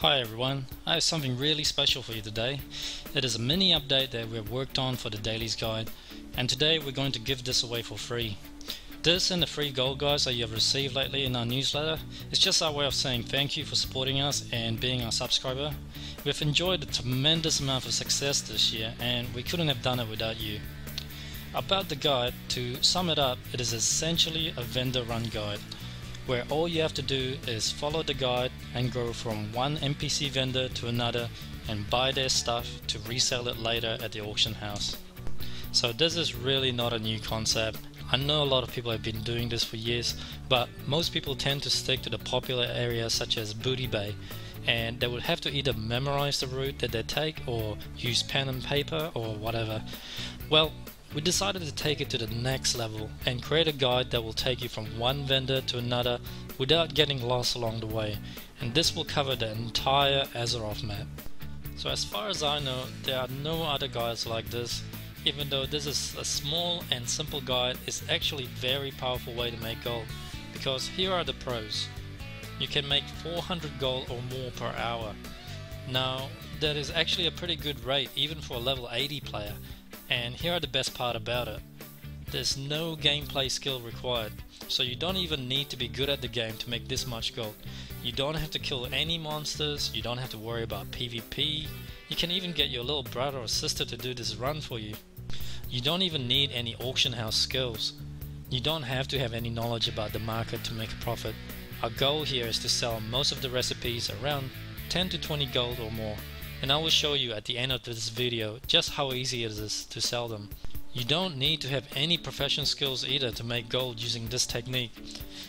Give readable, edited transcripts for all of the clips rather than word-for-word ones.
Hi everyone, I have something really special for you today. It is a mini update that we've worked on for the Dailies Guide, and today we're going to give this away for free. This and the free gold guides that you have received lately in our newsletter is just our way of saying thank you for supporting us and being our subscriber. We've enjoyed a tremendous amount of success this year and we couldn't have done it without you. About the guide, to sum it up, it is essentially a vendor run guide, where all you have to do is follow the guide and go from one NPC vendor to another and buy their stuff to resell it later at the auction house. So this is really not a new concept. I know a lot of people have been doing this for years, but most people tend to stick to the popular areas such as Booty Bay, and they would have to either memorize the route that they take or use pen and paper or whatever. Well, we decided to take it to the next level and create a guide that will take you from one vendor to another without getting lost along the way, and this will cover the entire Azeroth map. So as far as I know, there are no other guides like this. Even though this is a small and simple guide, it's actually a very powerful way to make gold, because here are the pros. You can make 400 gold or more per hour. Now that is actually a pretty good rate even for a level 80 player. And here are the best part about it. There's no gameplay skill required, so you don't even need to be good at the game to make this much gold. You don't have to kill any monsters, you don't have to worry about PvP, you can even get your little brother or sister to do this run for you. You don't even need any auction house skills. You don't have to have any knowledge about the market to make a profit. Our goal here is to sell most of the recipes around 10 to 20 gold or more. And I will show you at the end of this video just how easy it is to sell them. You don't need to have any professional skills either to make gold using this technique,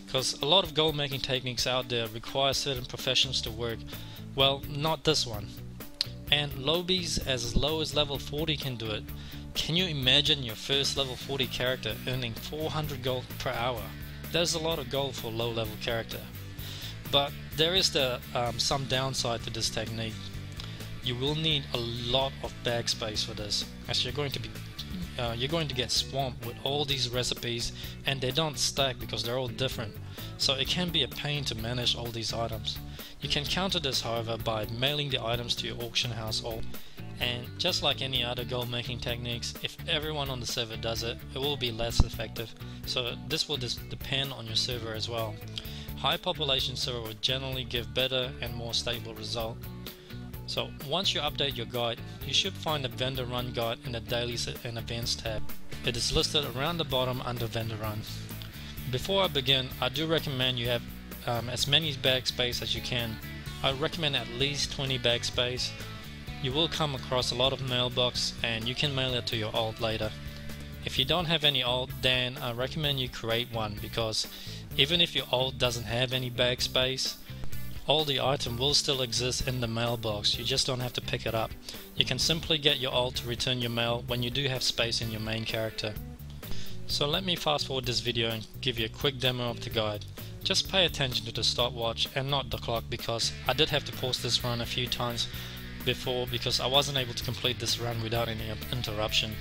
because a lot of gold making techniques out there require certain professions to work. Well, not this one. And lowbies as low as level 40 can do it. Can you imagine your first level 40 character earning 400 gold per hour? That is a lot of gold for a low level character. But there is some downside to this technique. You will need a lot of bag space for this, as you're going to get swamped with all these recipes, and they don't stack because they're all different, so it can be a pain to manage all these items. You can counter this, however, by mailing the items to your auction house, and just like any other gold making techniques, if everyone on the server does it, it will be less effective, so this will depend on your server as well. High population server will generally give better and more stable result. So once you update your guide, you should find the vendor run guide in the dailies and events tab. It is listed around the bottom under vendor run. Before I begin, I do recommend you have as many bag space as you can. I recommend at least 20 bag space. You will come across a lot of mailbox and you can mail it to your alt later. If you don't have any alt, then I recommend you create one, because even if your alt doesn't have any bag space, all the item will still exist in the mailbox. You just don't have to pick it up. You can simply get your alt to return your mail when you do have space in your main character. So let me fast forward this video and give you a quick demo of the guide. Just pay attention to the stopwatch and not the clock, because I did have to pause this run a few times before because I wasn't able to complete this run without any interruption.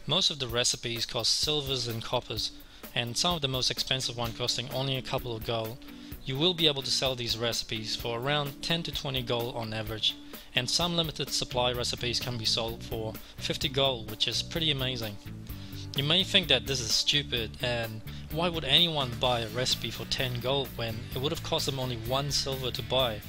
Most of the recipes cost silvers and coppers, and some of the most expensive ones costing only a couple of gold. You will be able to sell these recipes for around 10 to 20 gold on average, and some limited supply recipes can be sold for 50 gold, which is pretty amazing. You may think that this is stupid, and why would anyone buy a recipe for 10 gold when it would have cost them only 1 silver to buy?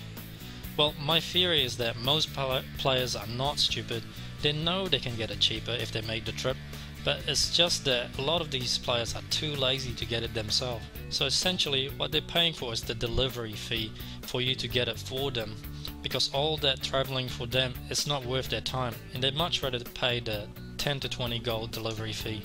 Well, my theory is that most players are not stupid. They know they can get it cheaper if they make the trip, but it's just that a lot of these players are too lazy to get it themselves. So essentially what they're paying for is the delivery fee for you to get it for them, because all that traveling for them is not worth their time, and they'd much rather pay the 10 to 20 gold delivery fee.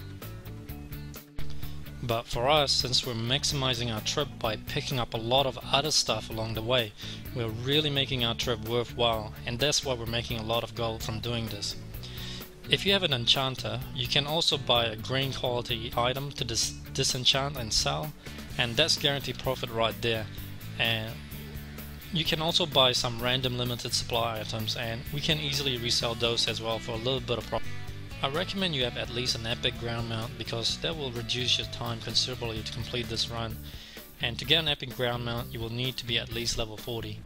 But for us, since we're maximizing our trip by picking up a lot of other stuff along the way, we're really making our trip worthwhile, and that's why we're making a lot of gold from doing this. If you have an enchanter, you can also buy a green quality item to disenchant and sell, and that's guaranteed profit right there. And you can also buy some random limited supply items, and we can easily resell those as well for a little bit of profit. I recommend you have at least an epic ground mount, because that will reduce your time considerably to complete this run, and to get an epic ground mount you will need to be at least level 40.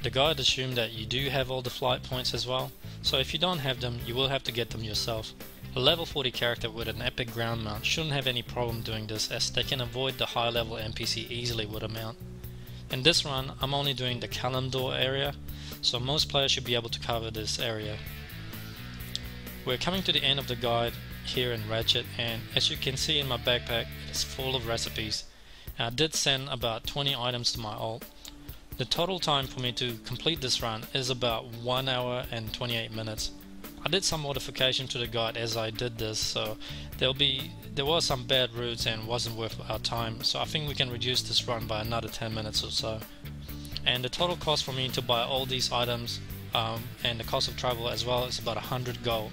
The guide assumed that you do have all the flight points as well, so if you don't have them, you will have to get them yourself. A level 40 character with an epic ground mount shouldn't have any problem doing this, as they can avoid the high level NPC easily with a mount. In this run, I'm only doing the Kalimdor area, so most players should be able to cover this area. We're coming to the end of the guide here in Ratchet, and as you can see in my backpack, it is full of recipes. I did send about 20 items to my alt. The total time for me to complete this run is about 1 hour and 28 minutes. I did some modification to the guide as I did this, so there was some bad routes and wasn't worth our time, so I think we can reduce this run by another 10 minutes or so. And the total cost for me to buy all these items and the cost of travel as well is about 100 gold.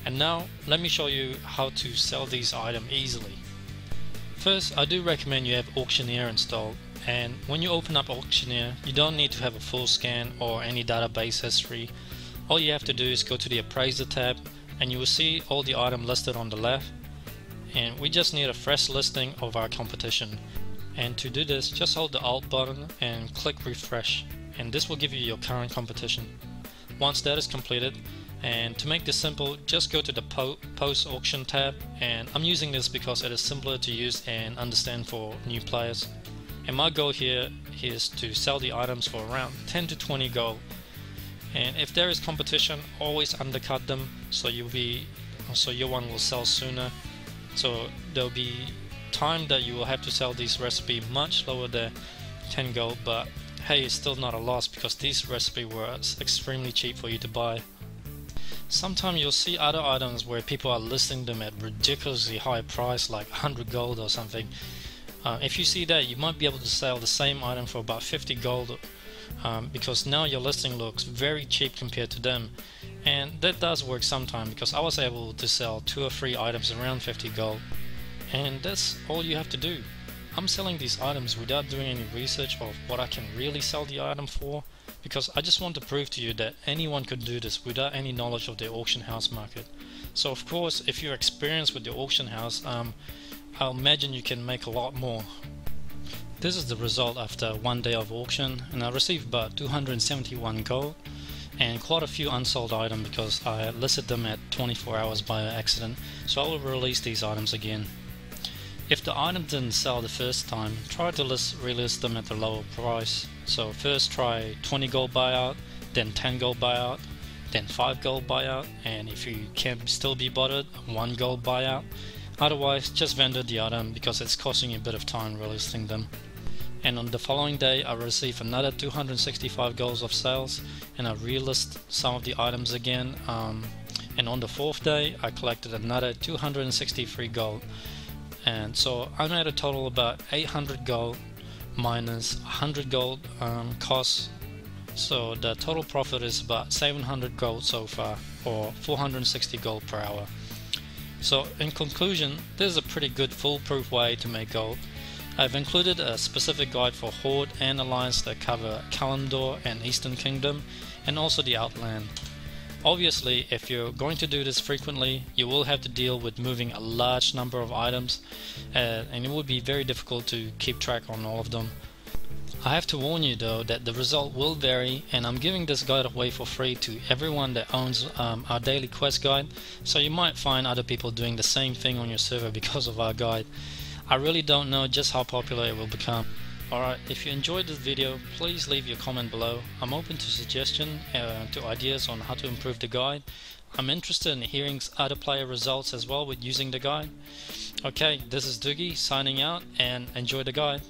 And now let me show you how to sell these items easily. First, I do recommend you have Auctioneer installed, and when you open up Auctioneer, you don't need to have a full scan or any database history. All you have to do is go to the Appraiser tab and you will see all the items listed on the left, and we just need a fresh listing of our competition. And to do this, just hold the Alt button and click refresh, and this will give you your current competition. Once that is completed, and to make this simple, just go to the post auction tab, and I'm using this because it is simpler to use and understand for new players. And my goal here is to sell the items for around 10 to 20 gold. And if there is competition, always undercut them so your one will sell sooner. So there'll be time that you will have to sell these recipe much lower than 10 gold, but hey, it's still not a loss because these recipe were extremely cheap for you to buy. Sometimes you'll see other items where people are listing them at ridiculously high price, like 100 gold or something. If you see that, you might be able to sell the same item for about 50 gold, because now your listing looks very cheap compared to them. And that does work sometimes, because I was able to sell 2 or 3 items around 50 gold. And that's all you have to do. I'm selling these items without doing any research of what I can really sell the item for, because I just want to prove to you that anyone could do this without any knowledge of the auction house market. So of course, if you're experienced with the auction house, I'll imagine you can make a lot more. This is the result after 1 day of auction, and I received about 271 gold and quite a few unsold items because I listed them at 24 hours by accident, so I will release these items again. If the item didn't sell the first time, try to relist them at the lower price. So first try 20 gold buyout, then 10 gold buyout, then 5 gold buyout, and if you can't still be bothered, 1 gold buyout. Otherwise, just vendor the item because it's costing you a bit of time relisting them. And on the following day, I received another 265 golds of sales, and I relist some of the items again. And on the 4th day, I collected another 263 gold. And so I made a total about 800 gold minus 100 gold costs. So the total profit is about 700 gold so far, or 460 gold per hour. So in conclusion, this is a pretty good foolproof way to make gold. I've included a specific guide for Horde and Alliance that cover Kalimdor and Eastern Kingdom, and also the Outland. Obviously, if you're going to do this frequently, you will have to deal with moving a large number of items, and it would be very difficult to keep track on all of them. I have to warn you though that the result will vary, and I'm giving this guide away for free to everyone that owns our daily quest guide, so you might find other people doing the same thing on your server because of our guide. I really don't know just how popular it will become. Alright, if you enjoyed this video, please leave your comment below. I'm open to suggestions, to ideas on how to improve the guide. I'm interested in hearing other player results as well with using the guide. Okay, this is Dugi signing out, and enjoy the guide.